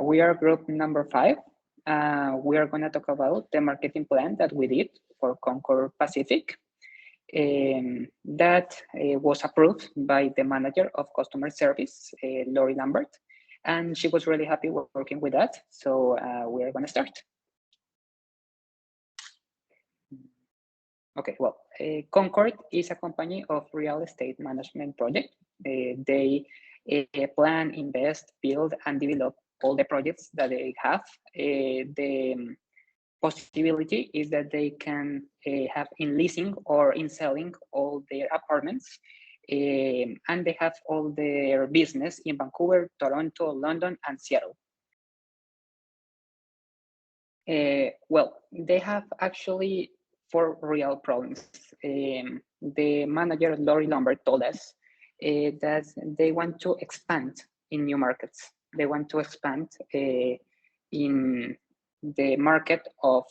we are group number 5. We are going to talk about the marketing plan that we did for Concord Pacific. That was approved by the manager of customer service, Lori Lambert, and she was really happy working with that. So we are going to start. Okay, well, Concord is a company of real estate management project. They plan, invest, build, and develop all the projects that they have. The possibility is that they can have in leasing or in selling all their apartments. And they have all their business in Vancouver, Toronto, London, and Seattle. Well, they have actually 4 real problems. The manager, Lori Lambert, told us that they want to expand in new markets. They want to expand in the market of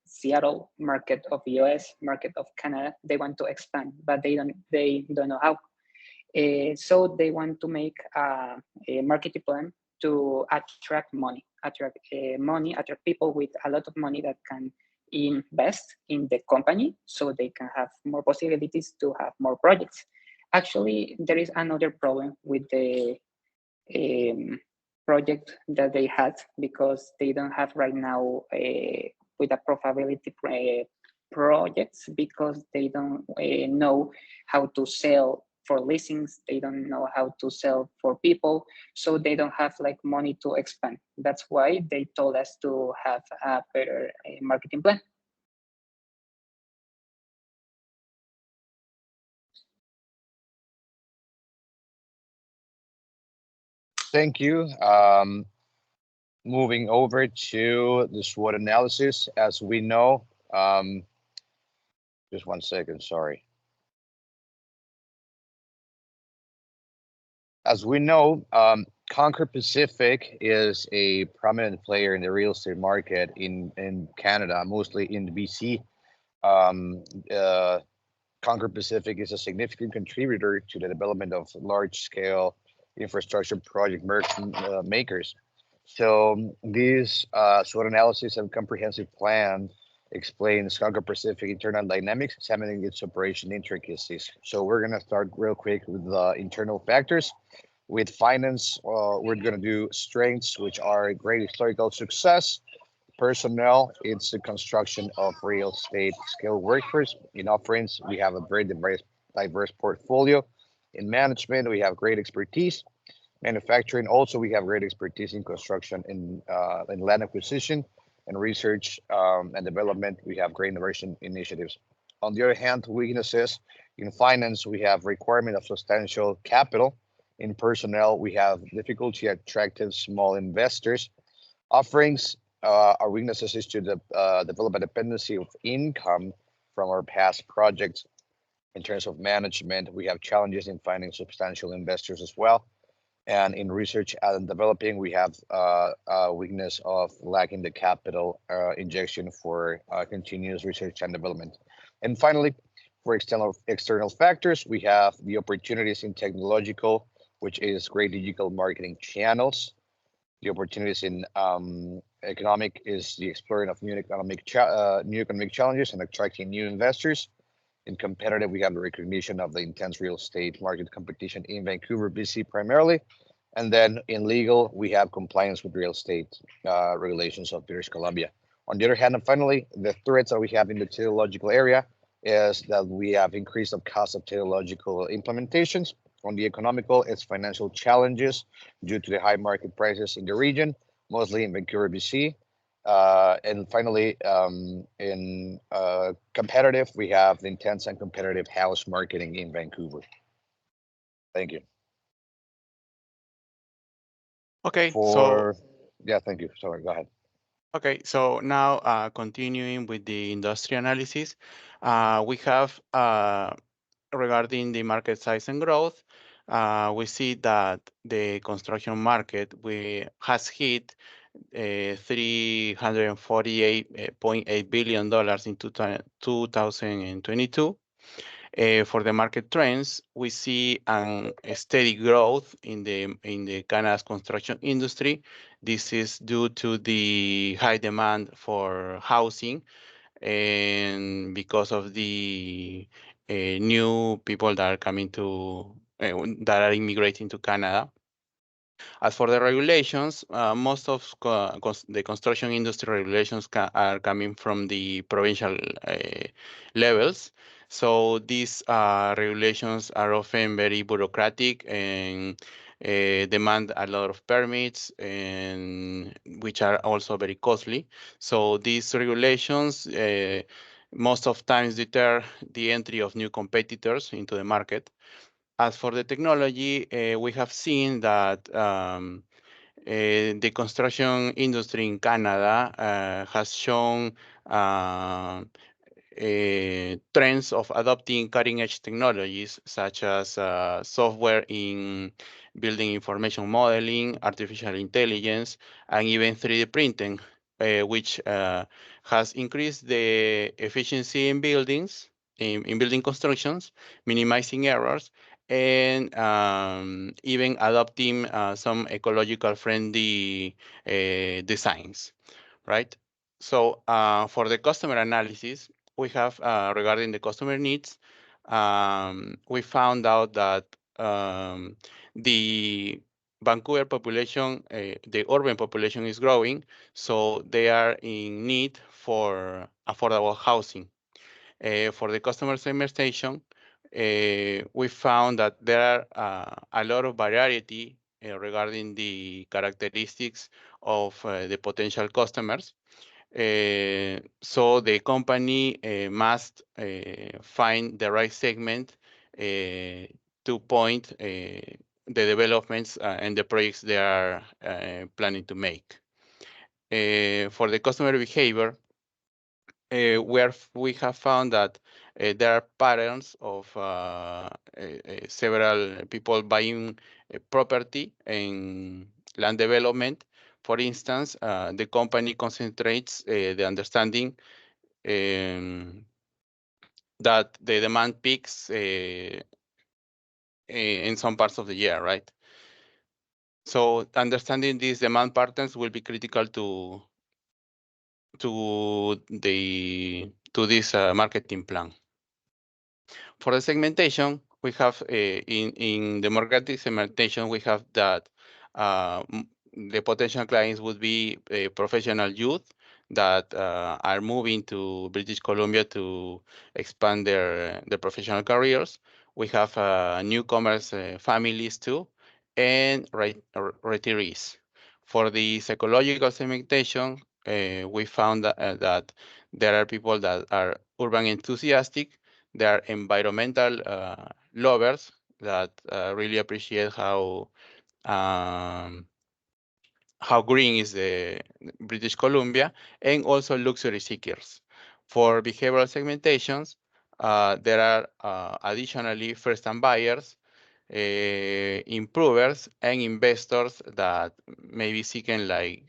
Seattle, market of US, market of Canada. They want to expand, but they don't know how. So they want to make a marketing plan to attract money, attract people with a lot of money that can invest in the company, so they can have more possibilities to have more projects. Actually, there is another problem with the project that they had, because they don't have right now with a profitability projects, because they don't know how to sell for leasings. They don't know how to sell for people, so they don't have like money to expand. That's why they told us to have a better marketing plan. Thank you. Moving over to the SWOT analysis, as we know, just 1 second, sorry. As we know, Concord Pacific is a prominent player in the real estate market in Canada, mostly in the BC. Concord Pacific is a significant contributor to the development of large-scale infrastructure project makers. So this SWOT analysis and comprehensive plan explains Concord Pacific internal dynamics, examining its operation intricacies. So we're going to start real quick with the internal factors. With finance, we're going to do strengths, which are great historical success. Personnel, it's the construction of real estate skilled workforce. In offerings, we have a very diverse portfolio. In management, we have great expertise. Manufacturing, also we have great expertise in construction, in land acquisition and research and development. We have great innovation initiatives. On the other hand, weaknesses in finance, we have requirement of substantial capital. In personnel, we have difficulty attracting small investors. Offerings, our weaknesses is to develop a dependency of income from our past projects. In terms of management, we have challenges in finding substantial investors as well. And in research and developing, we have a weakness of lacking the capital injection for continuous research and development. And finally, for external factors, we have the opportunities in technological, which is great digital marketing channels. The opportunities in economic is the exploring of new economic challenges and attracting new investors. In competitive, we have the recognition of the intense real estate market competition in Vancouver, BC primarily. And then in legal, we have compliance with real estate regulations of British Columbia. On the other hand, and finally, the threats that we have in the technological area is that we have increase of cost of technological implementations. On the economical, it's financial challenges due to the high market prices in the region, mostly in Vancouver, BC. And finally, in competitive, we have the intense and competitive house marketing in Vancouver. Thank you. Okay. Yeah, thank you. Sorry, go ahead. Okay, so now continuing with the industry analysis, we have regarding the market size and growth, we see that the construction market has hit $348.8 billion in 2022. For the market trends, we see a steady growth in the Canada's construction industry. This is due to the high demand for housing and because of the new people that are coming to that are immigrating to Canada. As for the regulations, most of the construction industry regulations are coming from the provincial levels. So these regulations are often very bureaucratic and demand a lot of permits, and which are also very costly. So these regulations most of times deter the entry of new competitors into the market. As for the technology, we have seen that the construction industry in Canada has shown trends of adopting cutting-edge technologies such as software in building information modeling, artificial intelligence, and even 3D printing, which has increased the efficiency in buildings, in building constructions, minimizing errors, and even adopting some ecological friendly designs, right? So for the customer analysis, we have regarding the customer needs, we found out that the Vancouver population, the urban population is growing, so they are in need for affordable housing. For the customer segmentation, we found that there are a lot of variety regarding the characteristics of the potential customers. So the company must find the right segment to point the developments and the projects they are planning to make. For the customer behavior, we have found that there are patterns of several people buying property and land development. For instance, the company concentrates the understanding that the demand peaks in some parts of the year, right? So understanding these demand patterns will be critical to this marketing plan. For the segmentation, we have in the marketing segmentation, we have that the potential clients would be professional youth that are moving to British Columbia to expand their professional careers. We have newcomers, families too, and retirees. For the psychological segmentation, we found that there are people that are urban enthusiastic, there are environmental lovers that really appreciate um, how green is the British Columbia, and also luxury seekers. For behavioral segmentations, there are additionally first-time buyers, improvers, and investors that may be seeking like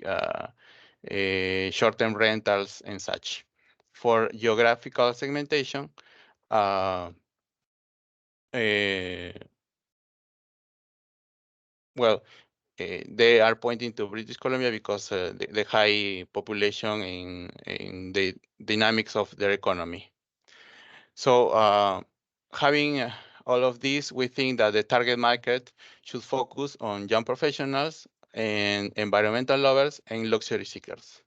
short-term rentals and such. For geographical segmentation, uh, well, they are pointing to British Columbia because the high population in the dynamics of their economy. So having all of this, we think that the target market should focus on young professionals and environmental lovers and luxury seekers.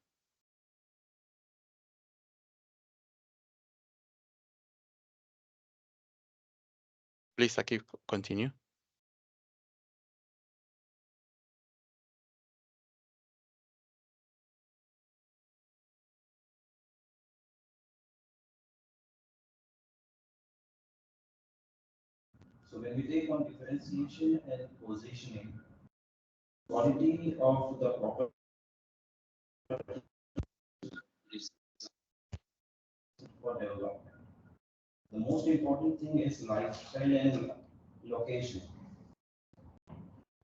Please, Aki, continue. So when we take on differentiation and positioning, quality of the property is for development. The most important thing is lifestyle and location.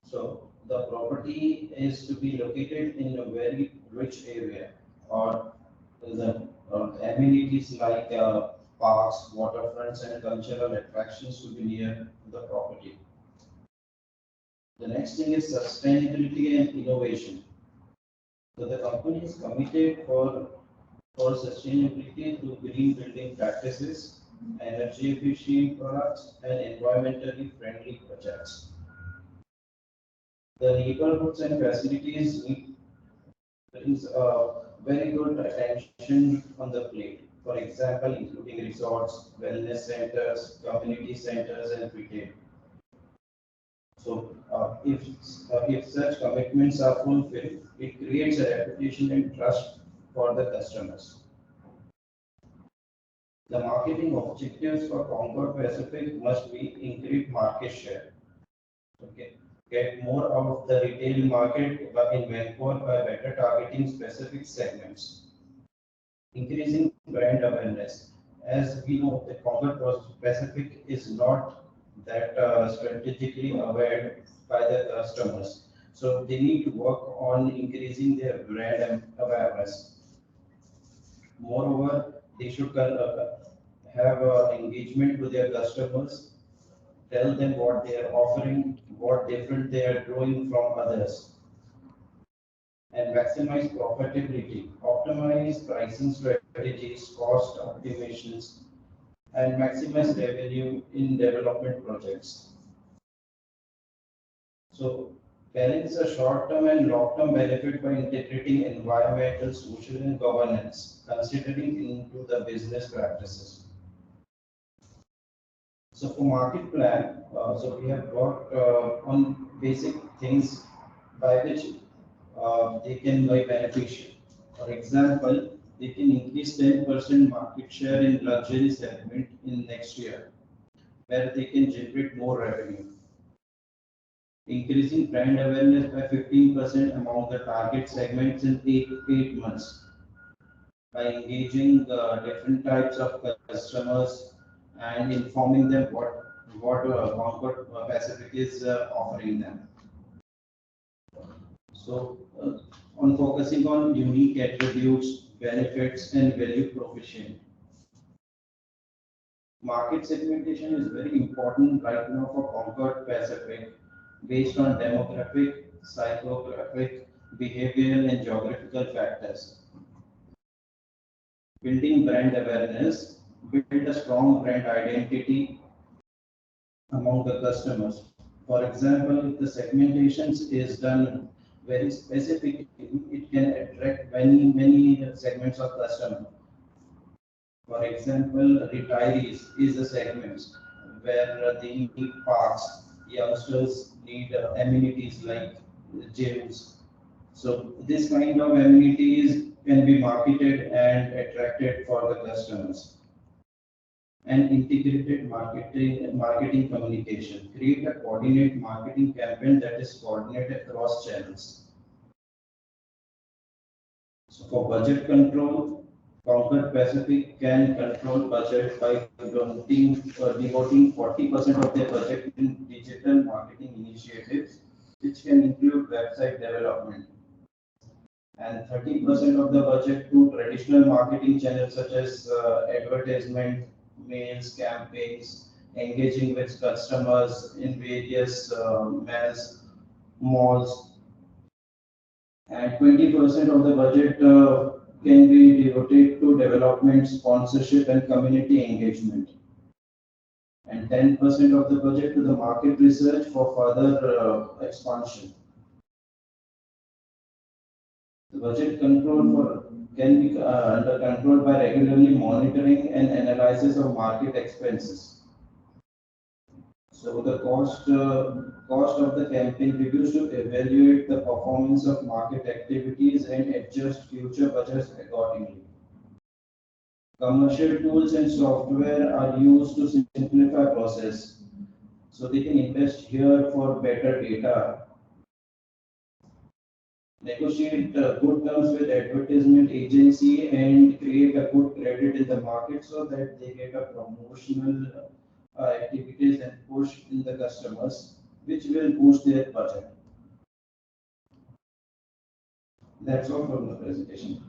So the property is to be located in a very rich area or the amenities like parks, waterfronts, and cultural attractions to be near the property. The next thing is sustainability and innovation. So the company is committed for sustainability through green building practices, energy efficient products, and environmentally friendly projects. The neighborhoods and facilities need brings very good attention on the plate. For example, including resorts, wellness centers, community centers, and retail. So, if such commitments are fulfilled, it creates a reputation and trust for the customers. The marketing objectives for Concord Pacific must be increase market share. Okay. Get more out of the retail market in Vancouver by better targeting specific segments. Increasing brand awareness. As we know, the Concord Pacific is not that strategically aware by the customers. So they need to work on increasing their brand awareness. Moreover, they should have engagement with their customers, tell them what they are offering, what different they are doing from others, and maximize profitability, optimize pricing strategies, cost optimizations, and maximize revenue in development projects. So, balance a short-term and long-term benefit by integrating environmental, social, and governance, considering into the business practices. So for market plan, so we have worked on basic things by which they can be beneficial. For example, they can increase 10% market share in luxury segment in next year, where they can generate more revenue. Increasing brand awareness by 15% among the target segments in 8 months by engaging different types of customers and informing them what Concord Pacific is offering them. So, on focusing on unique attributes, benefits, and value proposition. Market segmentation is very important right now for Concord Pacific based on demographic, psychographic, behavioral, and geographical factors. Building brand awareness, build a strong brand identity among the customers. For example, if the segmentation is done very specifically, it can attract many segments of customer. For example, retirees is a segment where they need parks, youngsters need amenities like gyms. So this kind of amenities can be marketed and attracted for the customers. And integrated marketing communication. Create a coordinated marketing campaign that is coordinated across channels. So for budget control, Concord Pacific can control budget by devoting 40% of their budget in digital marketing initiatives, which can include website development, and 30% of the budget to traditional marketing channels such as advertisement, mails, campaigns, engaging with customers in various malls, and 20% of the budget can be devoted to development, sponsorship, and community engagement, and 10% of the budget to the market research for further expansion. The budget control can be under control by regularly monitoring and analysis of market expenses. So the cost of the campaign reviews to evaluate the performance of market activities and adjust future budgets accordingly. Commercial tools and software are used to simplify process. So they can invest here for better data. Negotiate good terms with advertisement agency and create a good credit in the market so that they get a promotional activities and push in the customers, which will boost their budget. That's all from the presentation.